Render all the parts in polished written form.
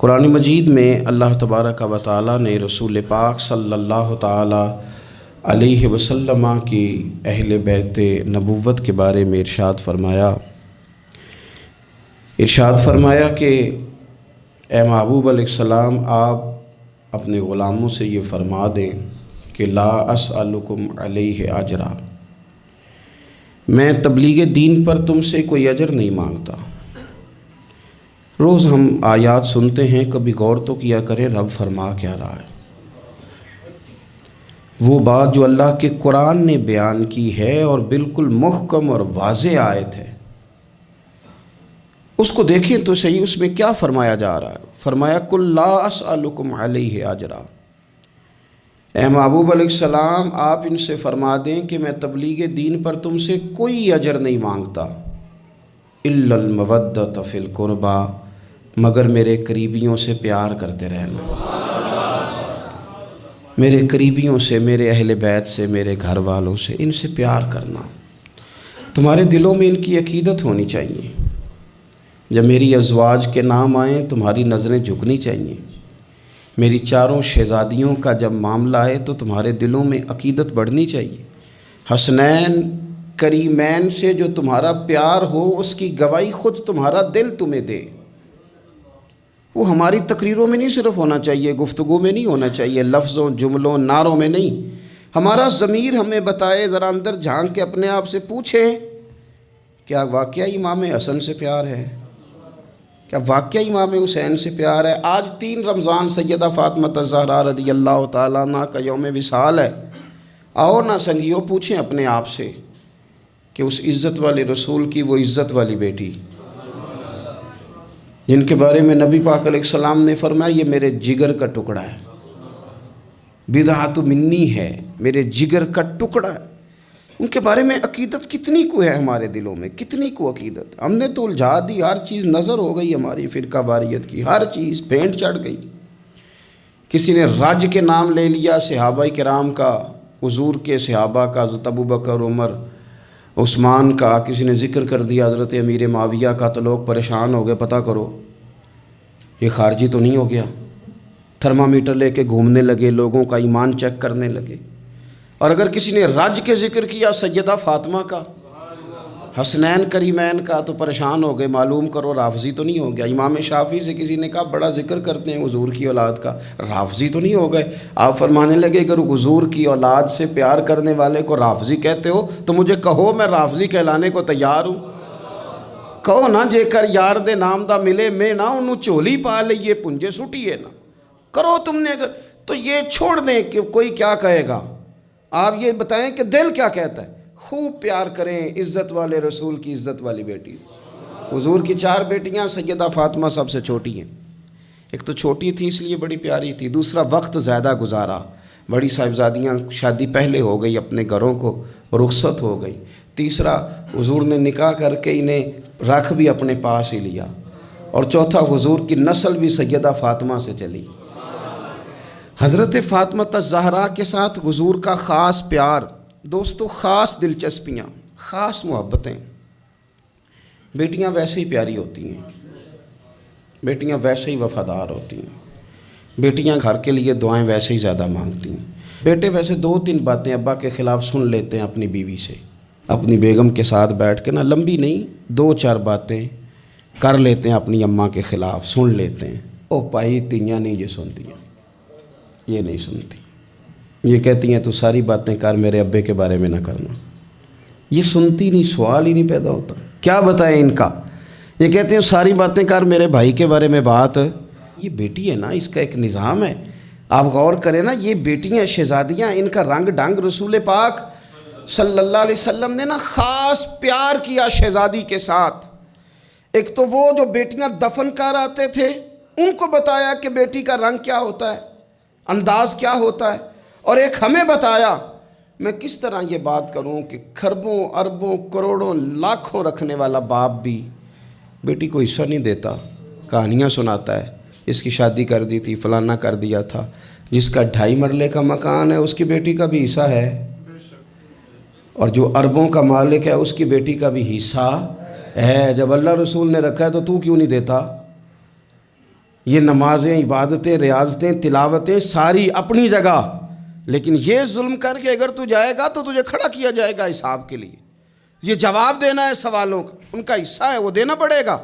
قرآن مجید میں اللہ تبارک و تعالیٰ نے رسول پاک صلی اللہ تعالیٰ علیہ وسلم کی اہل بیت نبوت کے بارے میں ارشاد فرمایا کہ اے محبوب علیہ السلام، آپ اپنے غلاموں سے یہ فرما دیں کہ لا اسألکم علیہ اجرا، میں تبلیغ دین پر تم سے کوئی اجر نہیں مانگتا۔ روز ہم آیات سنتے ہیں، کبھی غور تو کیا کریں رب فرما کیا رہا ہے۔ وہ بات جو اللہ کے قرآن نے بیان کی ہے اور بالکل محکم اور واضح آیت ہے، اس کو دیکھیں تو صحیح، اس میں کیا فرمایا جا رہا ہے۔ فرمایا قل لا اسألکم علیہ اجرا، اے محبوب علیہ السلام آپ ان سے فرما دیں کہ میں تبلیغ دین پر تم سے کوئی اجر نہیں مانگتا، الا المودۃ فی القربی، مگر میرے قریبیوں سے پیار کرتے رہنا، میرے قریبیوں سے، میرے اہل بیت سے، میرے گھر والوں سے، ان سے پیار کرنا۔ تمہارے دلوں میں ان کی عقیدت ہونی چاہیے۔ جب میری ازواج کے نام آئیں تمہاری نظریں جھکنی چاہیے۔ میری چاروں شہزادیوں کا جب معاملہ آئے تو تمہارے دلوں میں عقیدت بڑھنی چاہیے۔ حسنین کریمین سے جو تمہارا پیار ہو، اس کی گواہی خود تمہارا دل تمہیں دے۔ وہ ہماری تقریروں میں نہیں صرف ہونا چاہیے، گفتگو میں نہیں ہونا چاہیے، لفظوں، جملوں، نعروں میں نہیں۔ ہمارا ضمیر ہمیں بتائے، ذرا اندر جھانک کے اپنے آپ سے پوچھیں، کیا واقعی امام حسن سے پیار ہے؟ کیا واقعی امام حسین سے پیار ہے؟ آج 3 رمضان سیدہ فاطمہ الزہرا رضی اللہ تعالیٰ عنہ کا یوم وصال ہے۔ آؤ نہ سنگیو، پوچھیں اپنے آپ سے کہ اس عزت والے رسول کی وہ عزت والی بیٹی جن کے بارے میں نبی پاک علیہ السلام نے فرمایا یہ میرے جگر کا ٹکڑا ہے، بضعۃ منی ہے، میرے جگر کا ٹکڑا ہے، ان کے بارے میں عقیدت کتنی کو ہے ہمارے دلوں میں، کتنی کو عقیدت؟ ہم نے تو الجھا دی، ہر چیز نظر ہو گئی ہماری فرقہ واریت کی، ہر چیز پینٹ چڑھ گئی۔ کسی نے رج کے نام لے لیا صحابہ کرام کا، حضور کے صحابہ کا، حضرت ابوبکر، عمر، عثمان کا، کسی نے ذکر کر دیا حضرت امیر معاویہ کا، تو لوگ پریشان ہو گئے، پتہ کرو یہ خارجی تو نہیں ہو گیا۔ تھرمامیٹر لے کے گھومنے لگے، لوگوں کا ایمان چیک کرنے لگے۔ اور اگر کسی نے رج کے ذکر کیا سیدہ فاطمہ کا، حسنین کریمین کا، تو پریشان ہو گئے، معلوم کرو رافضی تو نہیں ہو گیا۔ امام شافعی سے کسی نے کہا بڑا ذکر کرتے ہیں حضور کی اولاد کا، رافضی تو نہیں ہو گئے؟ آپ فرمانے لگے اگر حضور کی اولاد سے پیار کرنے والے کو رافضی کہتے ہو تو مجھے کہو، میں رافضی کہلانے کو تیار ہوں۔ کہو نا جے کر یار دے نام دا ملے میں نہ انہوں چولی پا لئیے پنجے سٹیے نا، کرو تم نے اگر تو یہ چھوڑ دیں کہ کوئی کیا کہے گا۔ آپ یہ بتائیں کہ دل کیا کہتا ہے۔ خوب پیار کریں عزت والے رسول کی عزت والی بیٹی۔ حضور کی 4 بیٹیاں، سیدہ فاطمہ سب سے چھوٹی ہیں۔ ایک تو چھوٹی تھی اس لیے بڑی پیاری تھی، دوسرا وقت زیادہ گزارا، بڑی صاحبزادیاں شادی پہلے ہو گئی، اپنے گھروں کو رخصت ہو گئی، تیسرا حضور نے نکاح کر کے انہیں رکھ بھی اپنے پاس ہی لیا، اور چوتھا حضور کی نسل بھی سیدہ فاطمہ سے چلی۔ حضرت فاطمہ الزہرا کے ساتھ حضور کا خاص پیار، دوستو، خاص دلچسپیاں، خاص محبتیں۔ بیٹیاں ویسے ہی پیاری ہوتی ہیں، بیٹیاں ویسے ہی وفادار ہوتی ہیں، بیٹیاں گھر کے لیے دعائیں ویسے ہی زیادہ مانگتی ہیں۔ بیٹے ویسے 2-3 باتیں ابا کے خلاف سن لیتے ہیں اپنی بیوی سے، اپنی بیگم کے ساتھ بیٹھ کے نا، لمبی نہیں، 2-4 باتیں کر لیتے ہیں اپنی اماں کے خلاف، سن لیتے ہیں۔ او پائی تیاں نہیں یہ سنتی ہیں، یہ نہیں سنتی، یہ کہتی ہیں تو ساری باتیں کر، میرے ابے کے بارے میں نہ کرنا۔ یہ سنتی نہیں، سوال ہی نہیں پیدا ہوتا، کیا بتائیں ان کا۔ یہ کہتے ہیں ساری باتیں کر، میرے بھائی کے بارے میں بات۔ یہ بیٹی ہے نا، اس کا ایک نظام ہے۔ آپ غور کریں نا، یہ بیٹیاں شہزادیاں، ان کا رنگ ڈھنگ رسول پاک صلی اللہ علیہ وسلم نے نا خاص پیار کیا شہزادی کے ساتھ۔ ایک تو وہ جو بیٹیاں دفن کر آتے تھے ان کو بتایا کہ بیٹی کا رنگ کیا ہوتا ہے، انداز کیا ہوتا ہے، اور ایک ہمیں بتایا۔ میں کس طرح یہ بات کروں کہ کھربوں اربوں کروڑوں لاکھوں رکھنے والا باپ بھی بیٹی کو حصہ نہیں دیتا، کہانیاں سناتا ہے، اس کی شادی کر دی تھی، فلانا کر دیا تھا۔ جس کا 2.5 مرلے کا مکان ہے اس کی بیٹی کا بھی حصہ ہے، اور جو اربوں کا مالک ہے اس کی بیٹی کا بھی حصہ ہے۔ جب اللہ رسول نے رکھا ہے تو کیوں نہیں دیتا؟ یہ نمازیں، عبادتیں، ریاضتیں، تلاوتیں ساری اپنی جگہ، لیکن یہ ظلم کر کے اگر تو جائے گا تو تجھے کھڑا کیا جائے گا حساب کے لیے، یہ جواب دینا ہے سوالوں کا، ان کا حصہ ہے وہ دینا پڑے گا۔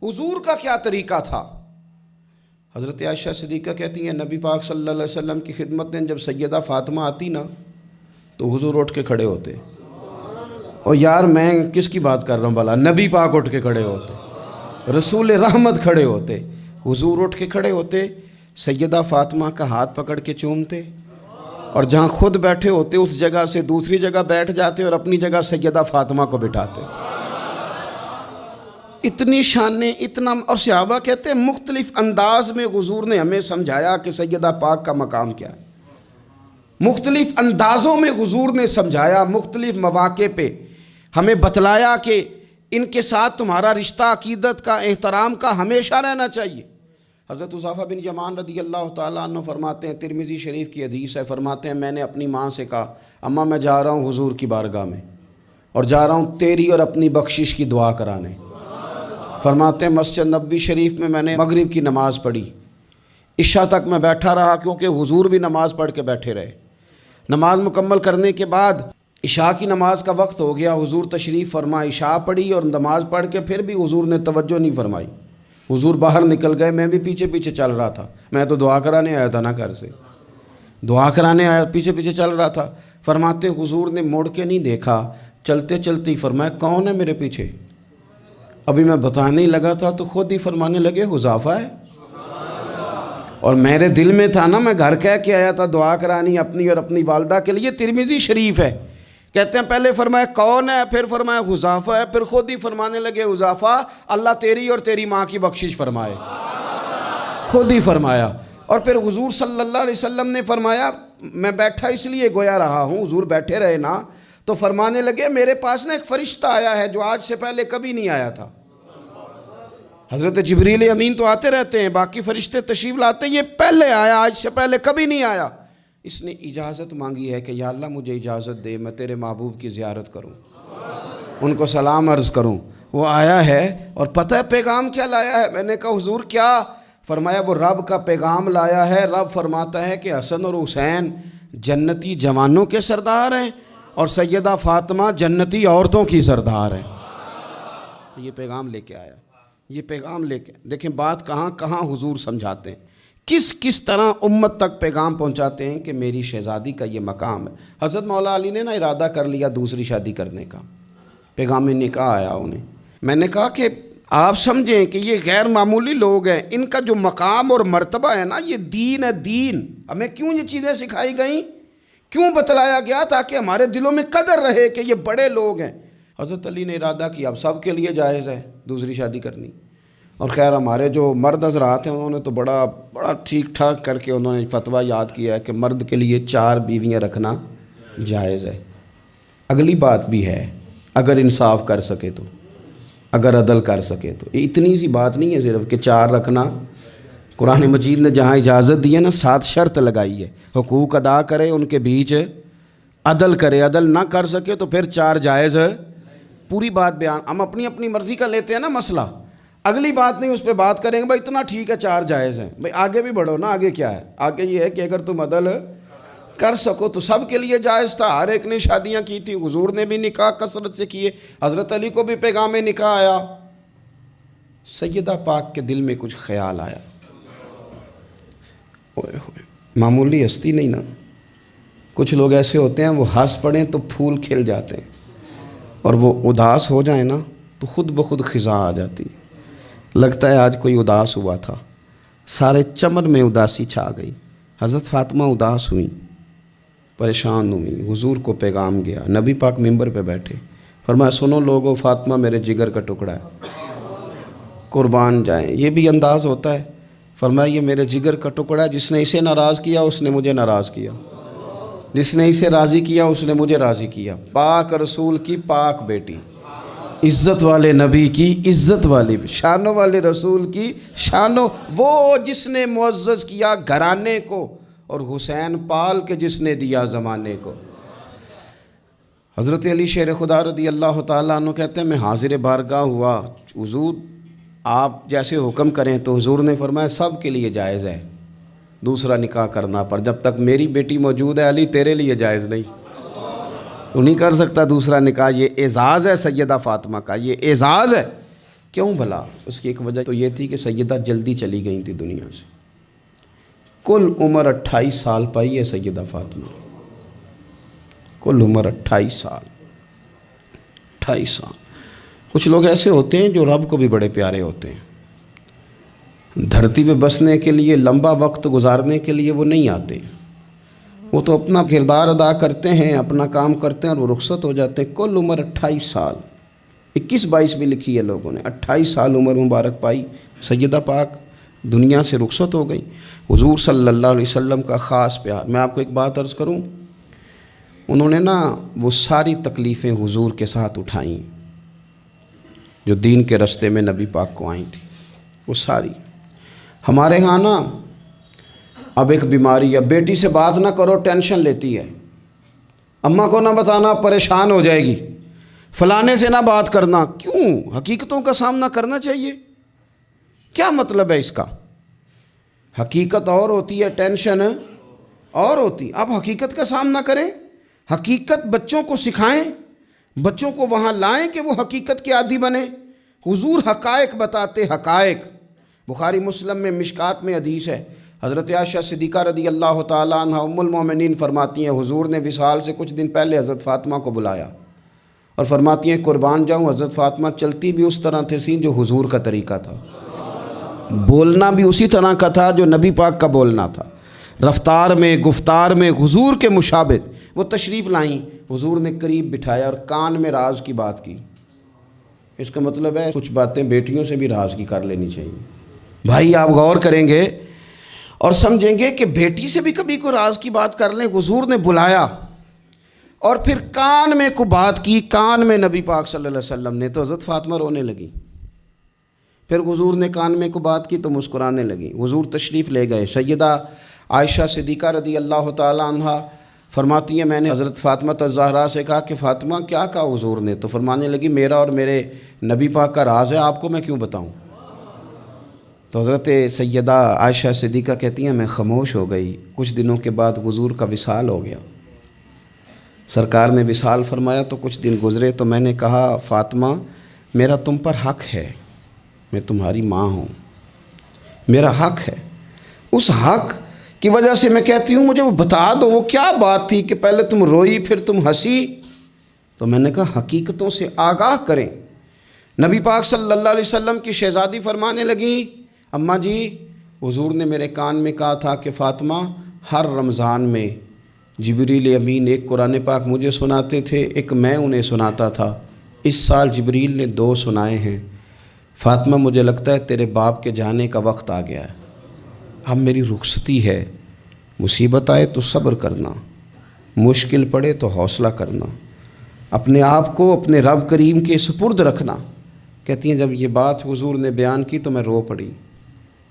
حضور کا کیا طریقہ تھا؟ حضرت عائشہ صدیقہ کہتی ہیں نبی پاک صلی اللہ علیہ وسلم کی خدمت میں جب سیدہ فاطمہ آتی نا تو حضور اٹھ کے کھڑے ہوتے، اور یار میں کس کی بات کر رہا ہوں بھلا، نبی پاک اٹھ کے کھڑے ہوتے، رسول رحمت کھڑے ہوتے، حضور اٹھ کے کھڑے ہوتے، سیدہ فاطمہ کا ہاتھ پکڑ کے چومتے، اور جہاں خود بیٹھے ہوتے اس جگہ سے دوسری جگہ بیٹھ جاتے اور اپنی جگہ سیدہ فاطمہ کو بٹھاتے۔ اتنی شانیں، اتنا، اور صحابہ کہتے ہیں مختلف انداز میں حضور نے ہمیں سمجھایا کہ سیدہ پاک کا مقام کیا ہے، مختلف اندازوں میں حضور نے سمجھایا، مختلف مواقع پہ ہمیں بتلایا کہ ان کے ساتھ تمہارا رشتہ عقیدت کا، احترام کا ہمیشہ رہنا چاہیے۔ حضرت حذیفہ بن یمان رضی اللہ تعالیٰ عنہ فرماتے ہیں، ترمذی شریف کی حدیث ہے، فرماتے ہیں میں نے اپنی ماں سے کہا اماں میں جا رہا ہوں حضور کی بارگاہ میں، اور جا رہا ہوں تیری اور اپنی بخشش کی دعا کرانے۔ فرماتے ہیں مسجد نبوی شریف میں نے مغرب کی نماز پڑھی، عشاء تک میں بیٹھا رہا کیونکہ حضور بھی نماز پڑھ کے بیٹھے رہے۔ نماز مکمل کرنے کے بعد عشاء کی نماز کا وقت ہو گیا، حضور تشریف فرما، عشاء پڑھی اور نماز پڑھ کے پھر بھی حضور نے توجہ نہیں فرمائی، حضور باہر نکل گئے، میں بھی پیچھے پیچھے چل رہا تھا، میں تو دعا کرانے آیا تھا نا گھر سے، دعا کرانے آیا، پیچھے پیچھے چل رہا تھا۔ فرماتے حضور نے مڑ کے نہیں دیکھا، چلتے چلتے ہی فرمایا کون ہے میرے پیچھے؟ ابھی میں بتانے ہی لگا تھا تو خود ہی فرمانے لگے حذیفہ ہے، اور میرے دل میں تھا نا، میں گھر کہہ کے آیا تھا دعا کرانی اپنی اور اپنی والدہ کے لیے، ترمذی شریف ہے۔ کہتے ہیں پہلے فرمایا کون ہے، پھر فرمایا حذیفہ ہے، پھر خود ہی فرمانے لگے حذیفہ اللہ تیری اور تیری ماں کی بخشش فرمائے، خود ہی فرمایا۔ اور پھر حضور صلی اللہ علیہ وسلم نے فرمایا میں بیٹھا اس لیے گویا رہا ہوں، حضور بیٹھے رہے نا، تو فرمانے لگے میرے پاس نا ایک فرشتہ آیا ہے جو آج سے پہلے کبھی نہیں آیا تھا۔ حضرت جبریل امین تو آتے رہتے ہیں، باقی فرشتے تشریف لاتے ہیں، یہ پہلے آیا، آج سے پہلے کبھی نہیں آیا۔ اس نے اجازت مانگی ہے کہ یا اللہ مجھے اجازت دے میں تیرے محبوب کی زیارت کروں، ان کو سلام عرض کروں۔ وہ آیا ہے اور پتہ ہے پیغام کیا لایا ہے؟ میں نے کہا حضور کیا؟ فرمایا وہ رب کا پیغام لایا ہے، رب فرماتا ہے کہ حسن اور حسین جنتی جوانوں کے سردار ہیں اور سیدہ فاطمہ جنتی عورتوں کی سردار ہیں۔ یہ پیغام لے کے آیا، یہ پیغام لے کے، دیکھیں بات کہاں کہاں حضور سمجھاتے ہیں، کس طرح امت تک پیغام پہنچاتے ہیں کہ میری شہزادی کا یہ مقام ہے۔ حضرت مولا علی نے نا ارادہ کر لیا دوسری شادی کرنے کا، پیغام نکاح آیا انہیں، میں نے کہا کہ آپ سمجھیں کہ یہ غیر معمولی لوگ ہیں، ان کا جو مقام اور مرتبہ ہے نا یہ دین ہے، دین۔ ہمیں کیوں یہ چیزیں سکھائی گئیں، کیوں بتلایا گیا؟ تاکہ ہمارے دلوں میں قدر رہے کہ یہ بڑے لوگ ہیں۔ حضرت علی نے ارادہ کیا اب سب کے لیے جائز ہے دوسری شادی کرنی، اور خیر ہمارے جو مرد حضرات ہیں انہوں نے تو بڑا ٹھیک ٹھاک کر کے انہوں نے فتویٰ یاد کیا ہے کہ مرد کے لیے 4 بیویاں رکھنا جائز ہے۔ اگلی بات بھی ہے، اگر انصاف کر سکے تو، اگر عدل کر سکے تو، یہ اتنی سی بات نہیں ہے صرف کہ 4 رکھنا۔ قرآن مجید نے جہاں اجازت دی ہے نا 7 شرط لگائی ہے، حقوق ادا کرے، ان کے بیچ عدل کرے، عدل نہ کر سکے تو پھر 4 جائز ہے۔ پوری بات بیان، ہم اپنی اپنی مرضی کا لیتے ہیں نا مسئلہ، اگلی بات نہیں اس پہ بات کریں گے بھائی اتنا ٹھیک ہے 4 جائز ہیں، بھائی آگے بھی بڑھو نا، آگے کیا ہے؟ آگے یہ ہے کہ اگر تم عدل کر سکو تو سب کے لیے جائز تھا، ہر ایک نے شادیاں کی تھی، حضور نے بھی نکاح کثرت سے کیے، حضرت علی کو بھی پیغام نکاح آیا۔ سیدہ پاک کے دل میں کچھ خیال آیا، معمولی ہستی نہیں نا، کچھ لوگ ایسے ہوتے ہیں وہ ہنس پڑیں تو پھول کھل جاتے ہیں، اور وہ اداس ہو جائیں نا تو خود بخود خزاں آ جاتی، لگتا ہے آج کوئی اداس ہوا تھا، سارے چمن میں اداسی چھا گئی۔ حضرت فاطمہ اداس ہوئیں، پریشان ہوئیں، حضور کو پیغام گیا، نبی پاک منبر پہ بیٹھے، فرمایا سنو لوگو فاطمہ میرے جگر کا ٹکڑا ہے، قربان جائیں۔ یہ بھی انداز ہوتا ہے، فرمایا یہ میرے جگر کا ٹکڑا ہے، جس نے اسے ناراض کیا اس نے مجھے ناراض کیا، جس نے اسے راضی کیا اس نے مجھے راضی کیا۔ پاک رسول کی پاک بیٹی، عزت والے نبی کی عزت والی، شانوں والے رسول کی شانوں، وہ جس نے معزز کیا گھرانے کو اور حسین پال کے جس نے دیا زمانے کو۔ حضرت علی شیر خدا رضی اللہ تعالیٰ عنہ کہتے ہیں میں حاضر بارگاہ ہوا، حضور آپ جیسے حکم کریں تو حضور نے فرمایا سب کے لیے جائز ہے دوسرا نکاح کرنا، پر جب تک میری بیٹی موجود ہے علی تیرے لیے جائز نہیں، تو نہیں کر سکتا دوسرا نکاح۔ یہ اعزاز ہے سیدہ فاطمہ کا، یہ اعزاز ہے۔ کیوں بھلا؟ اس کی ایک وجہ تو یہ تھی کہ سیدہ جلدی چلی گئی تھی دنیا سے، کل عمر 28 سال پائی ہے سیدہ فاطمہ، کل عمر 28 سال، 28 سال۔ کچھ لوگ ایسے ہوتے ہیں جو رب کو بھی بڑے پیارے ہوتے ہیں، دھرتی پہ بسنے کے لیے لمبا وقت گزارنے کے لیے وہ نہیں آتے، وہ تو اپنا کردار ادا کرتے ہیں، اپنا کام کرتے ہیں اور وہ رخصت ہو جاتے ہیں۔ کل عمر 28 سال، 21-22 بھی لکھی ہے لوگوں نے، 28 سال عمر مبارک پائی سیدہ پاک دنیا سے رخصت ہو گئی۔ حضور صلی اللہ علیہ وسلم کا خاص پیار۔ میں آپ کو ایک بات عرض کروں، انہوں نے نا وہ ساری تکلیفیں حضور کے ساتھ اٹھائیں جو دین کے رستے میں نبی پاک کو آئی تھی، وہ ساری۔ ہمارے ہاں نا اب ایک بیماری ہے، بیٹی سے بات نہ کرو ٹینشن لیتی ہے، اماں کو نہ بتانا پریشان ہو جائے گی، فلانے سے نہ بات کرنا۔ کیوں؟ حقیقتوں کا سامنا کرنا چاہیے۔ کیا مطلب ہے اس کا؟ حقیقت اور ہوتی ہے، ٹینشن اور ہوتی۔ اب حقیقت کا سامنا کریں، حقیقت بچوں کو سکھائیں، بچوں کو وہاں لائیں کہ وہ حقیقت کے عادی بنیں۔ حضور حقائق بتاتے، حقائق۔ بخاری مسلم میں مشکات میں حدیث ہے، حضرت عائشہ صدیقہ رضی اللہ تعالیٰ عنہ ام المومنین فرماتی ہیں حضور نے وصال سے کچھ دن پہلے حضرت فاطمہ کو بلایا اور فرماتی ہیں قربان جاؤں حضرت فاطمہ چلتی بھی اس طرح تھی جو حضور کا طریقہ تھا، بولنا بھی اسی طرح کا تھا جو نبی پاک کا بولنا تھا، رفتار میں گفتار میں حضور کے مشابہ۔ وہ تشریف لائیں، حضور نے قریب بٹھایا اور کان میں راز کی بات کی۔ اس کا مطلب ہے کچھ باتیں بیٹیوں سے بھی راز کی کر لینی چاہیے۔ بھائی آپ غور کریں گے اور سمجھیں گے کہ بیٹی سے بھی کبھی کوئی راز کی بات کر لیں۔ حضور نے بلایا اور پھر کان میں کو بات کی، کان میں نبی پاک صلی اللہ علیہ وسلم نے، تو حضرت فاطمہ رونے لگی۔ پھر حضور نے کان میں کو بات کی تو مسکرانے لگی۔ حضور تشریف لے گئے، سیدہ عائشہ صدیقہ رضی اللہ تعالیٰ عنہ فرماتی ہیں میں نے حضرت فاطمہ الزہرا سے کہا کہ فاطمہ کیا کہا حضور نے؟ تو فرمانے لگی میرا اور میرے نبی پاک کا راز ہے، آپ کو میں کیوں بتاؤں؟ تو حضرت سیدہ عائشہ صدیقہ کہتی ہیں میں خاموش ہو گئی۔ کچھ دنوں کے بعد حضور کا وصال ہو گیا، سرکار نے وصال فرمایا تو کچھ دن گزرے تو میں نے کہا فاطمہ میرا تم پر حق ہے، میں تمہاری ماں ہوں، میرا حق ہے، اس حق کی وجہ سے میں کہتی ہوں مجھے وہ بتا دو وہ کیا بات تھی کہ پہلے تم روئی پھر تم ہنسی۔ تو میں نے کہا حقیقتوں سے آگاہ کریں۔ نبی پاک صلی اللہ علیہ وسلم کی شہزادی فرمانے لگی اماں جی حضور نے میرے کان میں کہا تھا کہ فاطمہ ہر رمضان میں جبریل امین ایک قرآن پاک مجھے سناتے تھے، ایک میں انہیں سناتا تھا، اس سال جبریل نے 2 سنائے ہیں۔ فاطمہ مجھے لگتا ہے تیرے باپ کے جانے کا وقت آ گیا ہے، اب میری رخصتی ہے، مصیبت آئے تو صبر کرنا، مشکل پڑے تو حوصلہ کرنا، اپنے آپ کو اپنے رب کریم کے سپرد رکھنا۔ کہتی ہیں جب یہ بات حضور نے بیان کی تو میں رو پڑی،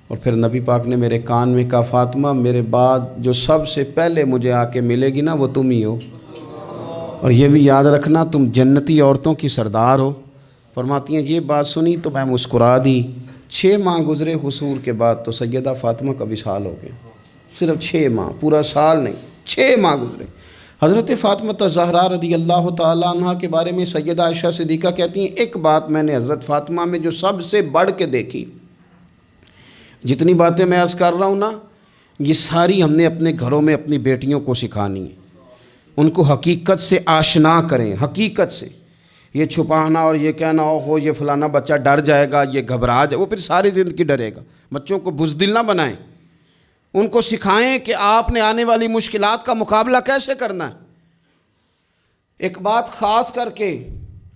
اور پھر نبی پاک نے میرے کان میں کہا فاطمہ میرے بعد جو سب سے پہلے مجھے آ کے ملے گی نا وہ تم ہی ہو، اور یہ بھی یاد رکھنا تم جنتی عورتوں کی سردار ہو۔ فرماتی ہیں یہ بات سنی تو میں مسکرا دی۔ 6 ماہ گزرے حضور کے بعد تو سیدہ فاطمہ کا وصال ہو گیا، صرف 6 ماہ، پورا سال نہیں، 6 ماہ گزرے۔ حضرت فاطمہ الزہرا رضی اللہ تعالیٰ عنہ کے بارے میں سیدہ عائشہ صدیقہ کہتی ہیں ایک بات میں نے حضرت فاطمہ میں جو سب سے بڑھ کے دیکھی، جتنی باتیں میں عرض کر رہا ہوں نا یہ ساری ہم نے اپنے گھروں میں اپنی بیٹیوں کو سکھانی ہے، ان کو حقیقت سے آشنا کریں، حقیقت سے۔ یہ چھپانا اور یہ کہنا ہو یہ فلانا بچہ ڈر جائے گا، یہ گھبرا جائے، وہ پھر ساری زندگی ڈرے گا۔ بچوں کو بزدل نہ بنائیں، ان کو سکھائیں کہ آپ نے آنے والی مشکلات کا مقابلہ کیسے کرنا ہے۔ ایک بات خاص کر کے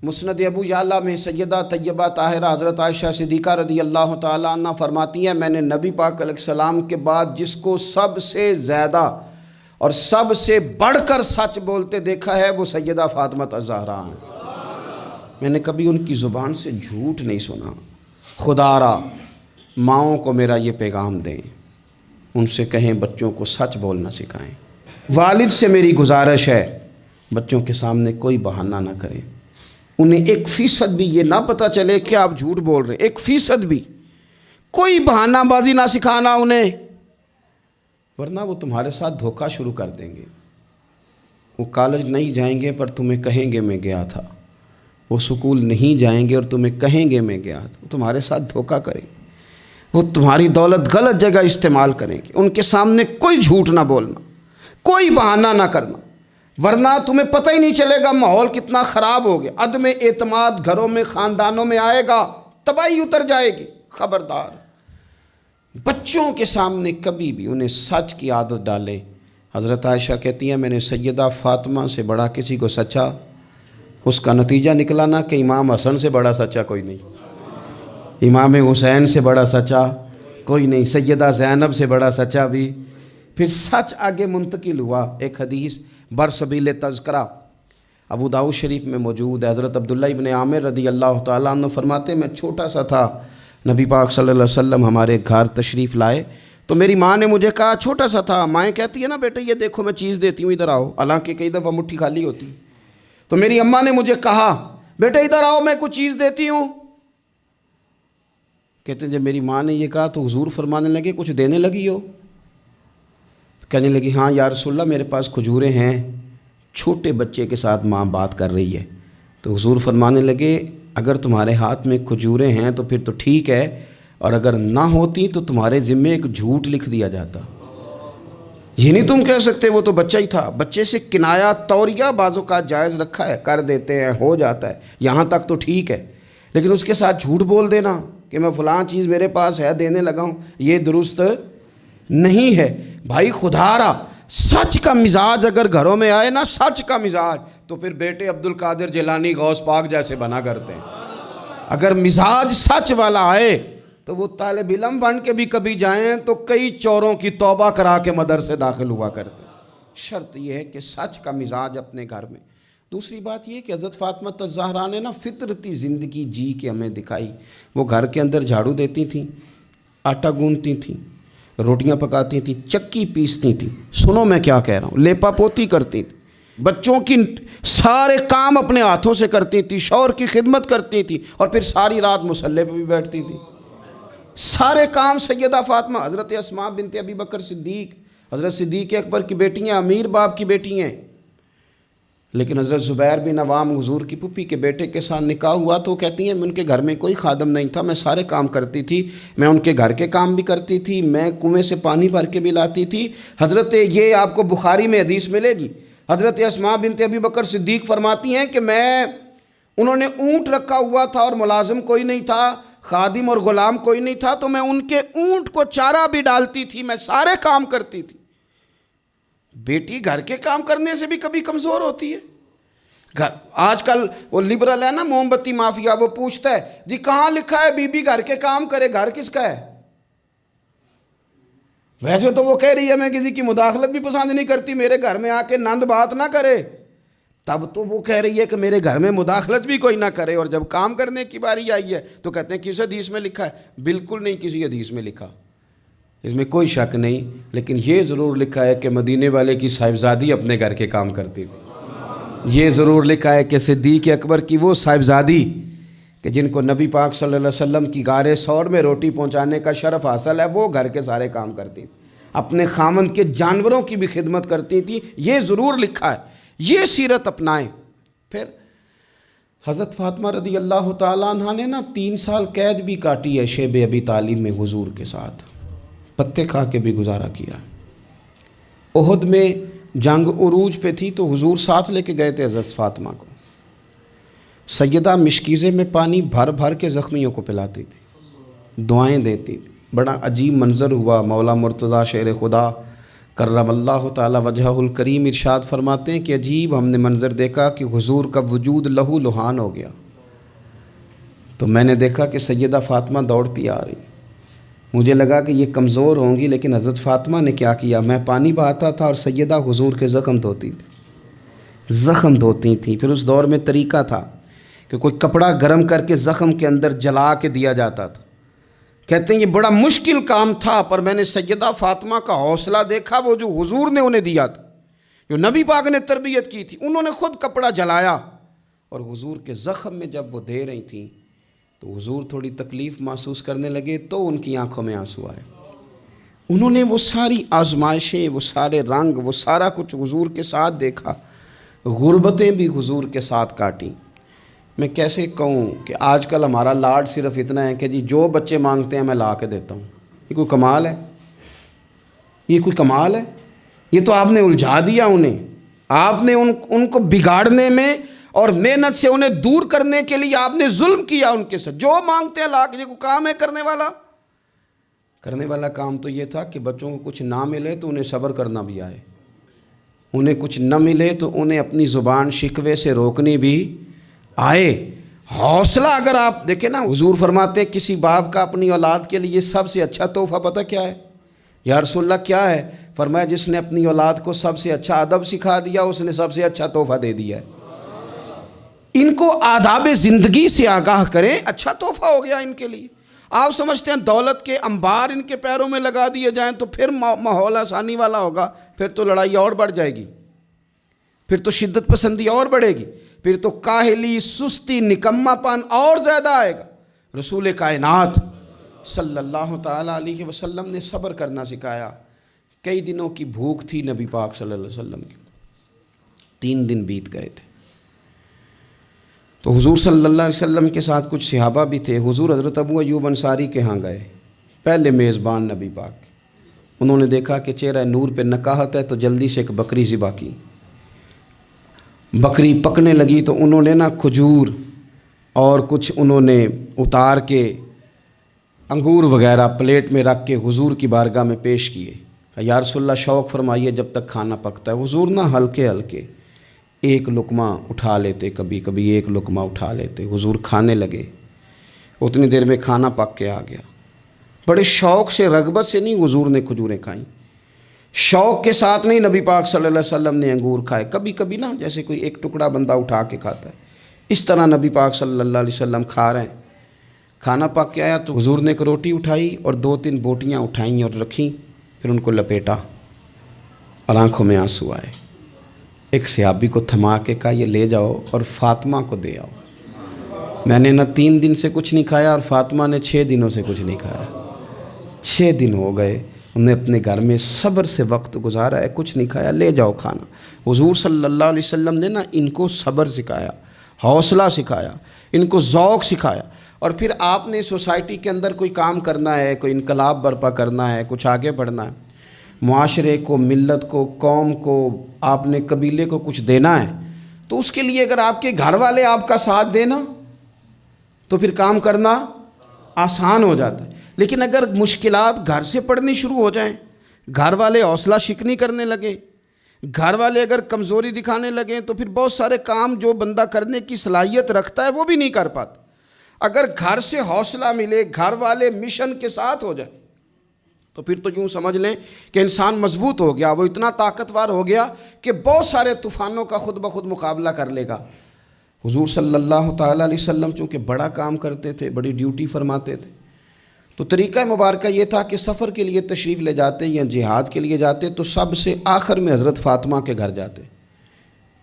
مسند ابو یعلا میں سیدہ طیبہ طاہرہ حضرت عائشہ صدیقہ رضی اللہ تعالیٰ عنہ فرماتی ہیں میں نے نبی پاک علیہ السلام کے بعد جس کو سب سے زیادہ اور سب سے بڑھ کر سچ بولتے دیکھا ہے وہ سیدہ فاطمہ الزہرا ہیں۔ میں نے کبھی ان کی زبان سے جھوٹ نہیں سنا۔ خدا را ماؤں کو میرا یہ پیغام دیں، ان سے کہیں بچوں کو سچ بولنا سکھائیں۔ والد سے میری گزارش ہے بچوں کے سامنے کوئی بہانہ نہ کریں، انہیں 1% بھی یہ نہ پتہ چلے کہ آپ جھوٹ بول رہے ہیں، 1% بھی، کوئی بہانہ بازی نہ سکھانا انہیں، ورنہ وہ تمہارے ساتھ دھوکہ شروع کر دیں گے۔ وہ کالج نہیں جائیں گے پر تمہیں کہیں گے میں گیا تھا، وہ سکول نہیں جائیں گے اور تمہیں کہیں گے میں گیا تھا، وہ تمہارے ساتھ دھوکہ کریں گے، وہ تمہاری دولت غلط جگہ استعمال کریں گے۔ ان کے سامنے کوئی جھوٹ نہ بولنا، کوئی بہانہ نہ کرنا، ورنہ تمہیں پتہ ہی نہیں چلے گا ماحول کتنا خراب ہو گیا، عدم اعتماد گھروں میں خاندانوں میں آئے گا، تباہی اتر جائے گی۔ خبردار، بچوں کے سامنے کبھی بھی انہیں سچ کی عادت ڈالے۔ حضرت عائشہ کہتی ہیں میں نے سیدہ فاطمہ سے بڑا کسی کو سچا، اس کا نتیجہ نکلا نا کہ امام حسن سے بڑا سچا کوئی نہیں، امام حسین سے بڑا سچا کوئی نہیں، سیدہ زینب سے بڑا سچا بھی۔ پھر سچ آگے منتقل ہوا۔ ایک حدیث برسبیل تذکرہ ابو داؤد شریف میں موجود ہے، حضرت عبداللہ ابن عامر رضی اللہ تعالیٰ عنہ فرماتے میں چھوٹا سا تھا، نبی پاک صلی اللہ علیہ وسلم ہمارے گھر تشریف لائے تو میری ماں نے مجھے کہا، چھوٹا سا تھا، مائیں کہتی ہے نا بیٹے یہ دیکھو میں چیز دیتی ہوں ادھر آؤ، حالانکہ کئی دفعہ مٹھی خالی ہوتی، تو میری اماں نے مجھے کہا بیٹے ادھر آؤ میں کچھ چیز دیتی ہوں۔ کہتے ہیں جب میری ماں نے یہ کہا تو حضور فرمانے لگے کچھ دینے لگی ہو؟ کہنے لگی ہاں یا رسول اللہ میرے پاس کھجوریں ہیں۔ چھوٹے بچے کے ساتھ ماں بات کر رہی ہے، تو حضور فرمانے لگے اگر تمہارے ہاتھ میں کھجوریں ہیں تو پھر تو ٹھیک ہے، اور اگر نہ ہوتی تو تمہارے ذمے ایک جھوٹ لکھ دیا جاتا۔ یہ نہیں تم کہہ سکتے وہ تو بچہ ہی تھا۔ بچے سے کنایا توریہ بعضوں کا جائز رکھا ہے، کر دیتے ہیں، ہو جاتا ہے، یہاں تک تو ٹھیک ہے، لیکن اس کے ساتھ جھوٹ بول دینا کہ میں فلاں چیز میرے پاس ہے دینے لگا ہوں، یہ درست نہیں ہے۔ بھائی خدا را سچ کا مزاج اگر گھروں میں آئے نا، سچ کا مزاج، تو پھر بیٹے عبد القادر جیلانی غوث پاک جیسے بنا کرتے ہیں۔ اگر مزاج سچ والا آئے تو وہ طالب علم بن کے بھی کبھی جائیں تو کئی چوروں کی توبہ کرا کے مدرسے داخل ہوا کرتے ہیں۔ شرط یہ ہے کہ سچ کا مزاج اپنے گھر میں۔ دوسری بات یہ کہ حضرت فاطمہ الزہرا نے نا فطرتی زندگی جی کے ہمیں دکھائی۔ وہ گھر کے اندر جھاڑو دیتی تھیں، آٹا گوندتی تھیں، روٹیاں پکاتی تھیں، چکی پیستی تھیں، سنو میں کیا کہہ رہا ہوں، لیپا پوتی کرتی تھیں، بچوں کی سارے کام اپنے ہاتھوں سے کرتی تھیں، شوہر کی خدمت کرتی تھیں، اور پھر ساری رات مصلی پہ بھی بیٹھتی تھیں۔ سارے کام سیدہ فاطمہ، حضرت اسماء بنت ابی بکر صدیق، حضرت صدیق اکبر کی بیٹی ہیں، امیر باپ کی بیٹی ہیں، لیکن حضرت زبیر بن عوام حضور کی پھوپھی کے بیٹے کے ساتھ نکاح ہوا تو کہتی ہیں ان کے گھر میں کوئی خادم نہیں تھا، میں سارے کام کرتی تھی، میں ان کے گھر کے کام بھی کرتی تھی، میں کنویں سے پانی بھر کے بھی لاتی تھی۔ حضرت یہ آپ کو بخاری میں حدیث ملے گی، حضرت اسماء بنت ابی بکر صدیق فرماتی ہیں کہ انہوں نے اونٹ رکھا ہوا تھا اور ملازم کوئی نہیں تھا، خادم اور غلام کوئی نہیں تھا، تو میں ان کے اونٹ کو چارہ بھی ڈالتی تھی، میں سارے کام کرتی تھی۔ بیٹی گھر کے کام کرنے سے بھی کبھی کمزور ہوتی ہے۔ آج کل وہ لبرل ہے نا، موم بتی مافیا، وہ پوچھتا ہے جی کہاں لکھا ہے بی بی گھر کے کام کرے، گھر کس کا ہے؟ ویسے تو وہ کہہ رہی ہے میں کسی کی مداخلت بھی پسند نہیں کرتی، میرے گھر میں آ کے نند بات نہ کرے، تب تو وہ کہہ رہی ہے کہ میرے گھر میں مداخلت بھی کوئی نہ کرے، اور جب کام کرنے کی باری آئی ہے تو کہتے ہیں کس حدیث میں لکھا ہے؟ بالکل نہیں کسی حدیث میں لکھا، اس میں کوئی شک نہیں، لیکن یہ ضرور لکھا ہے کہ مدینے والے کی صاحبزادی اپنے گھر کے کام کرتی تھی۔ یہ ضرور لکھا ہے کہ صدیق اکبر کی وہ صاحبزادی کہ جن کو نبی پاک صلی اللہ علیہ وسلم کی غار ثور میں روٹی پہنچانے کا شرف حاصل ہے، وہ گھر کے سارے کام کرتی تھی، اپنے خامند کے جانوروں کی بھی خدمت کرتی تھی، یہ ضرور لکھا ہے۔ یہ سیرت اپنائیں۔ پھر حضرت فاطمہ رضی اللہ تعالیٰ عنہ نے نا 3 سال قید بھی کاٹی ہے شیب ابی طالب میں حضور کے ساتھ، پتے کھا کے بھی گزارا کیا۔ احد میں جنگ عروج پہ تھی تو حضور ساتھ لے کے گئے تھے حضرت فاطمہ کو، سیدہ مشکیزے میں پانی بھر بھر کے زخمیوں کو پلاتی تھی، دعائیں دیتی تھی۔ بڑا عجیب منظر ہوا۔ مولا مرتضیٰ شیر خدا کرم اللہ تعالی وجہہ الکریم ارشاد فرماتے ہیں کہ عجیب ہم نے منظر دیکھا کہ حضور کا وجود لہو لہان ہو گیا، تو میں نے دیکھا کہ سیدہ فاطمہ دوڑتی آ رہی، مجھے لگا کہ یہ کمزور ہوں گی، لیکن حضرت فاطمہ نے کیا کیا، میں پانی بہاتا تھا اور سیدہ حضور کے زخم دھوتی تھی، زخم دھوتی تھیں۔ پھر اس دور میں طریقہ تھا کہ کوئی کپڑا گرم کر کے زخم کے اندر جلا کے دیا جاتا تھا۔ کہتے ہیں یہ بڑا مشکل کام تھا، پر میں نے سیدہ فاطمہ کا حوصلہ دیکھا، وہ جو حضور نے انہیں دیا تھا، جو نبی پاک نے تربیت کی تھی، انہوں نے خود کپڑا جلایا اور حضور کے زخم میں جب وہ دے رہی تھیں تو حضور تھوڑی تکلیف محسوس کرنے لگے تو ان کی آنکھوں میں آنسو آئے۔ انہوں نے وہ ساری آزمائشیں، وہ سارے رنگ، وہ سارا کچھ حضور کے ساتھ دیکھا، غربتیں بھی حضور کے ساتھ کاٹیں۔ میں کیسے کہوں کہ آج کل ہمارا لاڈ صرف اتنا ہے کہ جی جو بچے مانگتے ہیں میں لا کے دیتا ہوں۔ یہ کوئی کمال ہے؟ یہ کوئی کمال ہے؟ یہ تو آپ نے الجھا دیا انہیں، آپ نے ان کو بگاڑنے میں اور محنت سے انہیں دور کرنے کے لیے آپ نے ظلم کیا ان کے ساتھ۔ جو مانگتے ہیں لا کے، یہ کوئی کام ہے کرنے والا کام تو یہ تھا کہ بچوں کو کچھ نہ ملے تو انہیں صبر کرنا بھی آئے، انہیں کچھ نہ ملے تو انہیں اپنی زبان شکوے سے روکنی بھی آئے۔ حوصلہ اگر آپ دیکھیں نا، حضور فرماتے ہیں کسی باپ کا اپنی اولاد کے لیے سب سے اچھا تحفہ پتہ کیا ہے؟ یا رسول اللہ کیا ہے؟ فرمایا جس نے اپنی اولاد کو سب سے اچھا ادب سکھا دیا اس نے سب سے اچھا تحفہ دے دیا ہے۔ ان کو آداب زندگی سے آگاہ کریں، اچھا تحفہ ہو گیا ان کے لیے۔ آپ سمجھتے ہیں دولت کے انبار ان کے پیروں میں لگا دیے جائیں تو پھر ماحول آسانی والا ہوگا؟ پھر تو لڑائی اور بڑھ جائے گی، پھر تو شدت پسندی اور بڑھے گی، پھر تو کاہلی، سستی، نکما پن اور زیادہ آئے گا۔ رسول کائنات صلی اللہ تعالیٰ علیہ وسلم نے صبر کرنا سکھایا۔ کئی دنوں کی بھوک تھی نبی پاک صلی اللہ علیہ وسلم کی، 3 دن بیت گئے تھے۔ تو حضور صلی اللہ علیہ وسلم کے ساتھ کچھ صحابہ بھی تھے۔ حضور حضرت ابو ایوب انصاری کے ہاں گئے، پہلے میزبان نبی پاک۔ انہوں نے دیکھا کہ چہرہ نور پہ نکاہت ہے تو جلدی سے ایک بکری ذبح کی۔ بکری پکنے لگی تو انہوں نے کھجور اور کچھ انہوں نے اتار کے انگور وغیرہ پلیٹ میں رکھ کے حضور کی بارگاہ میں پیش کیے۔ یا رسول اللہ شوق فرمائیے جب تک کھانا پکتا ہے۔ حضور ہلکے ہلکے ایک لقمہ اٹھا لیتے، کبھی کبھی ایک لقمہ اٹھا لیتے، حضور کھانے لگے۔ اتنی دیر میں کھانا پک کے آ گیا۔ بڑے شوق سے، رغبت سے نہیں حضور نے کھجوریں کھائیں، شوق کے ساتھ نہیں نبی پاک صلی اللہ علیہ وسلم نے انگور کھائے۔ کبھی کبھی جیسے کوئی ایک ٹکڑا بندہ اٹھا کے کھاتا ہے، اس طرح نبی پاک صلی اللہ علیہ وسلم کھا رہے ہیں۔ کھانا پک کے آیا تو حضور نے ایک روٹی اٹھائی اور 2-3 بوٹیاں اٹھائیں اور رکھیں، پھر ان کو لپیٹا اور آنکھوں میں آنسو آئے۔ ایک صحابی کو تھما کے کہا یہ لے جاؤ اور فاطمہ کو دے آؤ۔ میں نے 3 دن سے کچھ نہیں کھایا اور فاطمہ نے 6 دنوں سے کچھ نہیں کھایا۔ 6 دن ہو گئے، انہوں نے اپنے گھر میں صبر سے وقت گزارا ہے، کچھ نہیں کھایا، لے جاؤ کھانا۔ حضور صلی اللہ علیہ وسلم نے ان کو صبر سکھایا، حوصلہ سکھایا، ان کو ذوق سکھایا۔ اور پھر آپ نے سوسائٹی کے اندر کوئی کام کرنا ہے، کوئی انقلاب برپا کرنا ہے، کچھ آگے بڑھنا ہے، معاشرے کو، ملت کو، قوم کو، آپ نے قبیلے کو کچھ دینا ہے، تو اس کے لیے اگر آپ کے گھر والے آپ کا ساتھ دینا تو پھر کام کرنا آسان ہو جاتا ہے۔ لیکن اگر مشکلات گھر سے پڑنی شروع ہو جائیں، گھر والے حوصلہ شکنی کرنے لگے، گھر والے اگر کمزوری دکھانے لگیں تو پھر بہت سارے کام جو بندہ کرنے کی صلاحیت رکھتا ہے وہ بھی نہیں کر پاتا۔ اگر گھر سے حوصلہ ملے، گھر والے مشن کے ساتھ ہو جائے تو پھر تو یوں سمجھ لیں کہ انسان مضبوط ہو گیا، وہ اتنا طاقتور ہو گیا کہ بہت سارے طوفانوں کا خود بخود مقابلہ کر لے گا۔ حضور صلی اللہ تعالیٰ علیہ وسلم چونکہ بڑا کام کرتے تھے، بڑی ڈیوٹی فرماتے تھے، تو طریقہ مبارکہ یہ تھا کہ سفر کے لیے تشریف لے جاتے یا جہاد کے لیے جاتے تو سب سے آخر میں حضرت فاطمہ کے گھر جاتے،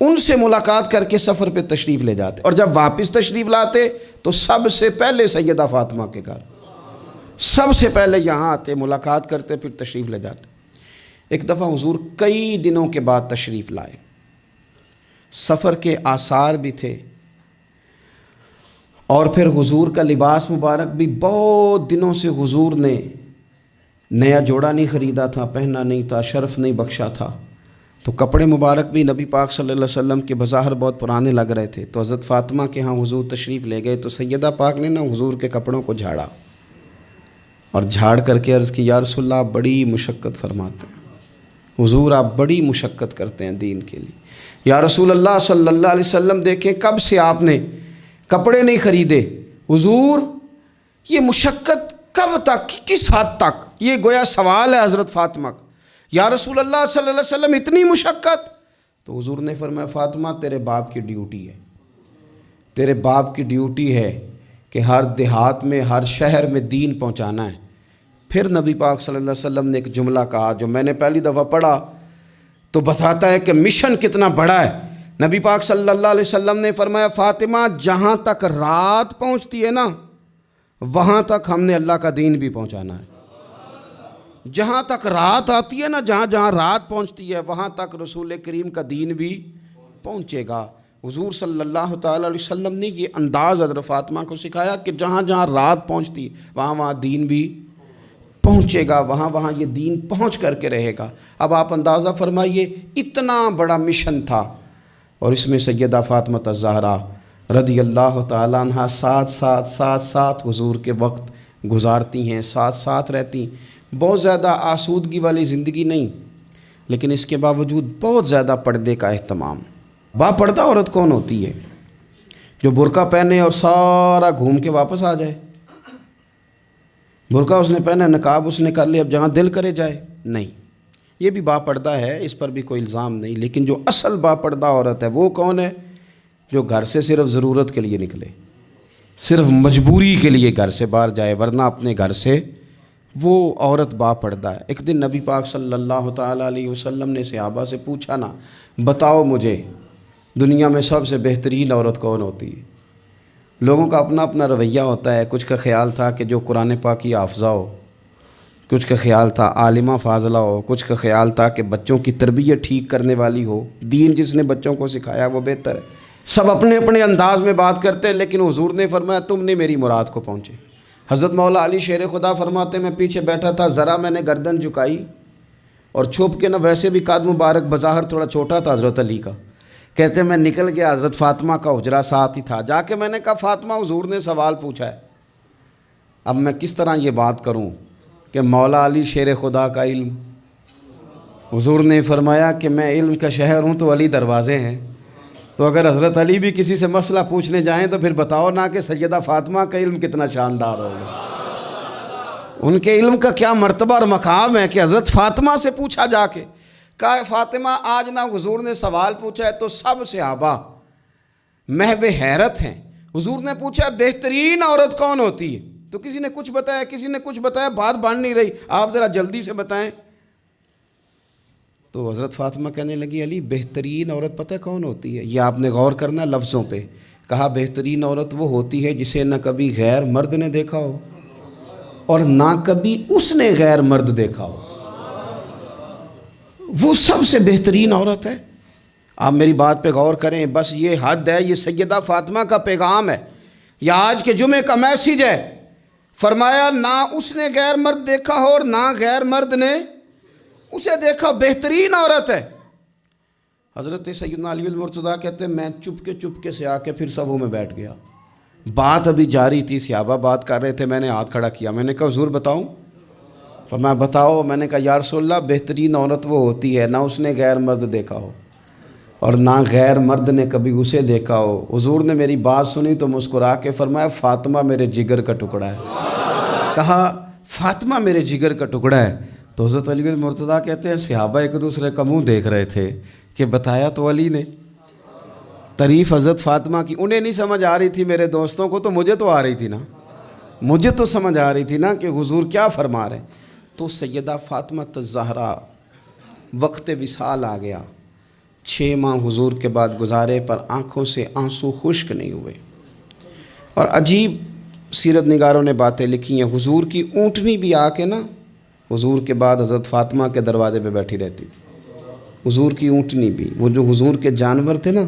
ان سے ملاقات کر کے سفر پہ تشریف لے جاتے، اور جب واپس تشریف لاتے تو سب سے پہلے سیدہ فاطمہ کے گھر، سب سے پہلے یہاں آتے، ملاقات کرتے، پھر تشریف لے جاتے۔ ایک دفعہ حضور کئی دنوں کے بعد تشریف لائے، سفر کے آثار بھی تھے، اور پھر حضور کا لباس مبارک بھی بہت دنوں سے حضور نے نیا جوڑا نہیں خریدا تھا، پہنا نہیں تھا، شرف نہیں بخشا تھا، تو کپڑے مبارک بھی نبی پاک صلی اللہ علیہ وسلم کے بظاہر بہت پرانے لگ رہے تھے۔ تو حضرت فاطمہ کے ہاں حضور تشریف لے گئے تو سیدہ پاک نے حضور کے کپڑوں کو جھاڑا اور جھاڑ کر کے عرض کی یا رسول اللہ آپ بڑی مشقت فرماتے ہیں، حضور آپ بڑی مشقت کرتے ہیں دین کے لیے۔ یا رسول اللہ صلی اللہ علیہ وسلم دیکھیں کب سے آپ نے کپڑے نہیں خریدے، حضور یہ مشقت کب تک، کس حد تک؟ یہ گویا سوال ہے حضرت فاطمہ کا۔ یا رسول اللہ صلی اللہ علیہ وسلم اتنی مشقت؟ تو حضور نے فرمایا فاطمہ تیرے باپ کی ڈیوٹی ہے، تیرے باپ کی ڈیوٹی ہے کہ ہر دیہات میں، ہر شہر میں دین پہنچانا ہے۔ پھر نبی پاک صلی اللہ علیہ وسلم نے ایک جملہ کہا جو میں نے پہلی دفعہ پڑھا تو بتاتا ہے کہ مشن کتنا بڑا ہے۔ نبی پاک صلی اللہ علیہ وسلم نے فرمایا فاطمہ جہاں تک رات پہنچتی ہے نا وہاں تک ہم نے اللہ کا دین بھی پہنچانا ہے۔ جہاں تک رات آتی ہے نا، جہاں جہاں رات پہنچتی ہے وہاں تک رسول کریم کا دین بھی پہنچے گا۔ حضور صلی اللہ تعالیٰ علیہ وسلم نے یہ انداز حضرت فاطمہ کو سکھایا کہ جہاں جہاں رات پہنچتی وہاں وہاں دین بھی پہنچے گا، وہاں وہاں یہ دین پہنچ کر کے رہے گا۔ اب آپ اندازہ فرمائیے اتنا بڑا مشن تھا، اور اس میں سیدہ فاطمہ الزہرا رضی اللہ تعالیٰ عنہ ساتھ حضور کے وقت گزارتی ہیں، ساتھ رہتی ہیں۔ بہت زیادہ آسودگی والی زندگی نہیں، لیکن اس کے باوجود بہت زیادہ پردے کا اہتمام۔ با پردہ عورت کون ہوتی ہے؟ جو برقع پہنے اور سارا گھوم کے واپس آ جائے۔ برقع اس نے پہنا، نقاب اس نے کر لیا، اب جہاں دل کرے جائے، نہیں۔ یہ بھی با پردہ ہے، اس پر بھی کوئی الزام نہیں، لیکن جو اصل با پردہ عورت ہے وہ کون ہے؟ جو گھر سے صرف ضرورت کے لیے نکلے، صرف مجبوری کے لیے گھر سے باہر جائے، ورنہ اپنے گھر سے، وہ عورت با پردہ ہے۔ ایک دن نبی پاک صلی اللہ تعالیٰ علیہ وسلم نے صحابہ سے پوچھا نا، بتاؤ مجھے دنیا میں سب سے بہترین عورت کون ہوتی ہے؟ لوگوں کا اپنا اپنا رویہ ہوتا ہے۔ کچھ کا خیال تھا کہ جو قرآن پاک کی حافظہ ہو، کچھ کا خیال تھا عالمہ فاضلہ ہو، کچھ کا خیال تھا کہ بچوں کی تربیت ٹھیک کرنے والی ہو، دین جس نے بچوں کو سکھایا وہ بہتر ہے۔ سب اپنے اپنے انداز میں بات کرتے ہیں، لیکن حضور نے فرمایا تم نے میری مراد کو پہنچے۔ حضرت مولا علی شیر خدا فرماتے میں پیچھے بیٹھا تھا، ذرا میں نے گردن جھکائی اور چھپ کے، نہ ویسے بھی قد مبارک بظاہر تھوڑا چھوٹا تھا حضرت علی کا، کہتے میں نکل گیا، حضرت فاطمہ کا حجرہ ساتھ ہی تھا، جا کے میں نے کہا فاطمہ حضور نے سوال پوچھا ہے، اب میں کس طرح یہ بات کروں کہ مولا علی شیر خدا کا علم۔ حضور نے فرمایا کہ میں علم کا شہر ہوں تو علی دروازے ہیں، تو اگر حضرت علی بھی کسی سے مسئلہ پوچھنے جائیں تو پھر بتاؤ نا کہ سیدہ فاطمہ کا علم کتنا شاندار ہوگا، ان کے علم کا کیا مرتبہ اور مقام ہے کہ حضرت فاطمہ سے پوچھا جا کے۔ کہا فاطمہ آج نہ حضور نے سوال پوچھا ہے تو سب صحابہ محو حیرت ہیں۔ حضور نے پوچھا بہترین عورت کون ہوتی ہے، تو کسی نے کچھ بتایا، کسی نے کچھ بتایا، بات بن نہیں رہی، آپ ذرا جلدی سے بتائیں۔ تو حضرت فاطمہ کہنے لگی علی بہترین عورت پتہ کون ہوتی ہے؟ یہ آپ نے غور کرنا لفظوں پہ۔ کہا بہترین عورت وہ ہوتی ہے جسے نہ کبھی غیر مرد نے دیکھا ہو اور نہ کبھی اس نے غیر مرد دیکھا ہو، وہ سب سے بہترین عورت ہے۔ آپ میری بات پہ غور کریں، بس یہ حد ہے، یہ سیدہ فاطمہ کا پیغام ہے، یہ آج کے جمعے کا میسیج ہے۔ فرمایا نہ اس نے غیر مرد دیکھا ہو اور نہ غیر مرد نے اسے دیکھا، بہترین عورت ہے۔ حضرت سیدنا علی المرتضیٰ کہتے ہیں میں چپ کے سے آ کے پھر صفوں میں بیٹھ گیا، بات ابھی جاری تھی، صحابہ بات کر رہے تھے، میں نے ہاتھ کھڑا کیا، میں نے کہا حضور بتاؤں؟ فرمایا بتاؤ۔ میں نے کہا یا رسول اللہ بہترین عورت وہ ہوتی ہے نہ اس نے غیر مرد دیکھا ہو اور نہ غیر مرد نے کبھی اسے دیکھا ہو۔ حضور نے میری بات سنی تو مسکرا کے فرمایا فاطمہ میرے جگر کا ٹکڑا ہے۔ کہا فاطمہ میرے جگر کا ٹکڑا ہے۔ تو حضرت علی المرتضیٰ کہتے ہیں صحابہ ایک دوسرے کا منہ دیکھ رہے تھے کہ بتایا تو علی نے، تعریف حضرت فاطمہ کی انہیں نہیں سمجھ آ رہی تھی، میرے دوستوں کو تو مجھے تو آ رہی تھی نا، مجھے تو سمجھ آ رہی تھی نا کہ حضور کیا فرما رہے۔ تو سیدہ فاطمہ الزہرا وقت وصال آ گیا، 6 ماہ حضور کے بعد گزارے پر آنکھوں سے آنسو خشک نہیں ہوئے، اور عجیب سیرت نگاروں نے باتیں لکھی ہیں، حضور کی اونٹنی بھی آ کے نا حضور کے بعد حضرت فاطمہ کے دروازے پہ بیٹھی رہتی، حضور کی اونٹنی بھی، وہ جو حضور کے جانور تھے نا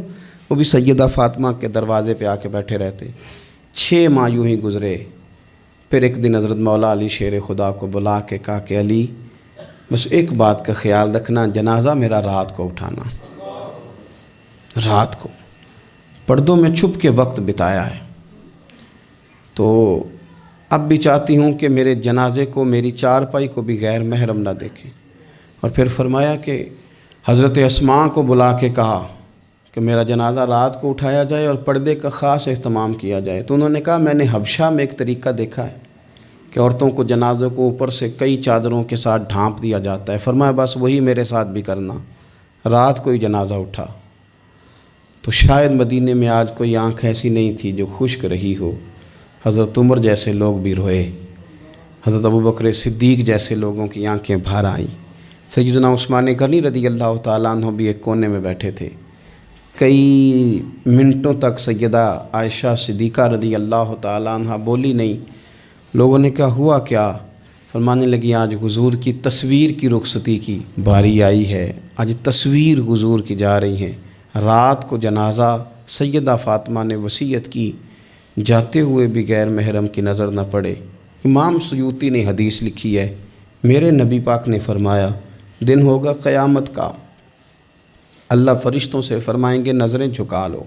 وہ بھی سیدہ فاطمہ کے دروازے پہ آ کے بیٹھے رہتے۔ 6 ماہ یوں ہی گزرے، پھر ایک دن حضرت مولا علی شیر خدا کو بلا کے کہا کہ علی بس ایک بات کا خیال رکھنا، جنازہ میرا رات کو اٹھانا، رات کو پردوں میں چھپ کے وقت بتایا ہے، تو اب بھی چاہتی ہوں کہ میرے جنازے کو، میری چارپائی کو بھی غیر محرم نہ دیکھیں۔ اور پھر فرمایا کہ حضرت اسماء کو بلا کے کہا کہ میرا جنازہ رات کو اٹھایا جائے اور پردے کا خاص اہتمام کیا جائے۔ تو انہوں نے کہا میں نے حبشہ میں ایک طریقہ دیکھا ہے کہ عورتوں کو جنازوں کو اوپر سے کئی چادروں کے ساتھ ڈھانپ دیا جاتا ہے، فرمایا بس وہی میرے ساتھ بھی کرنا۔ رات کو ہی جنازہ اٹھا، تو شاید مدینے میں آج کوئی آنکھ ایسی نہیں تھی جو خشک رہی ہو۔ حضرت عمر جیسے لوگ بھی روئے، حضرت ابوبکر صدیق جیسے لوگوں کی آنکھیں بھر آئیں، سیدنا عثمان غنی رضی اللہ تعالیٰ عنہ بھی ایک کونے میں بیٹھے تھے۔ کئی منٹوں تک سیدہ عائشہ صدیقہ رضی اللہ تعالیٰ عنہ بولی نہیں۔ لوگوں نے کہا ہوا کیا؟ فرمانے لگی آج حضور کی تصویر کی رخصتی کی باری آئی ہے، آج تصویر حضور کی جا رہی ہیں۔ رات کو جنازہ سیدہ فاطمہ نے وصیت کی جاتے ہوئے بھی غیر محرم کی نظر نہ پڑے۔ امام سیوطی نے حدیث لکھی ہے، میرے نبی پاک نے فرمایا دن ہوگا قیامت کا، اللہ فرشتوں سے فرمائیں گے نظریں جھکا لو۔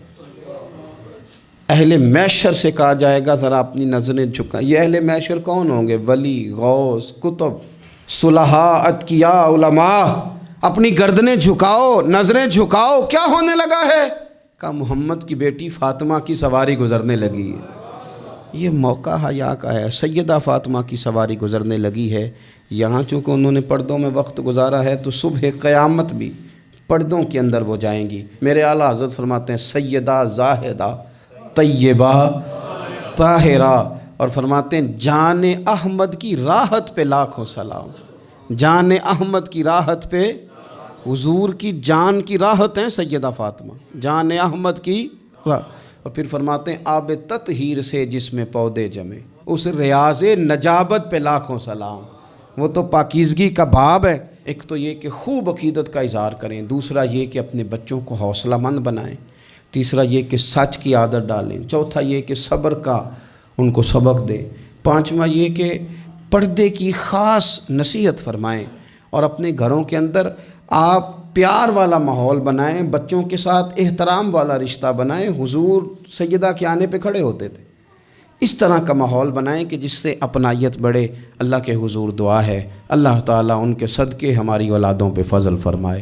اہل محشر سے کہا جائے گا ذرا اپنی نظریں جھکا۔ یہ اہل محشر کون ہوں گے؟ ولی، غوث، کتب، صلحاء، اتقیاء، علماء۔ اپنی گردنیں جھکاؤ، نظریں جھکاؤ، کیا ہونے لگا ہے؟ کہا محمد کی بیٹی فاطمہ کی سواری گزرنے لگی ہے۔ یہ موقع حیا کا ہے، سیدہ فاطمہ کی سواری گزرنے لگی ہے۔ یہاں چونکہ انہوں نے پردوں میں وقت گزارا ہے تو صبح قیامت بھی پردوں کے اندر وہ جائیں گی۔ میرے اعلیٰ حضرت فرماتے ہیں سیدہ زاہدہ طیبہ طاہرہ، اور فرماتے ہیں جان احمد کی راحت پہ لاکھوں سلام۔ جان احمد کی راحت پہ، حضور کی جان کی راحت ہیں سیدہ فاطمہ، جان احمد کی راحت۔ اور پھر فرماتے ہیں آب تطہیر سے جس میں پودے جمے، اس ریاض نجابت پہ لاکھوں سلام۔ وہ تو پاکیزگی کا باب ہے۔ ایک تو یہ کہ خوب عقیدت کا اظہار کریں، دوسرا یہ کہ اپنے بچوں کو حوصلہ مند بنائیں، تیسرا یہ کہ سچ کی عادت ڈالیں، چوتھا یہ کہ صبر کا ان کو سبق دیں، پانچواں یہ کہ پردے کی خاص نصیحت فرمائیں، اور اپنے گھروں کے اندر آپ پیار والا ماحول بنائیں، بچوں کے ساتھ احترام والا رشتہ بنائیں۔ حضور سیدہ کے آنے پہ کھڑے ہوتے تھے، اس طرح کا ماحول بنائیں کہ جس سے اپنائیت بڑھے۔ اللہ کے حضور دعا ہے اللہ تعالیٰ ان کے صدقے ہماری اولادوں پہ فضل فرمائے۔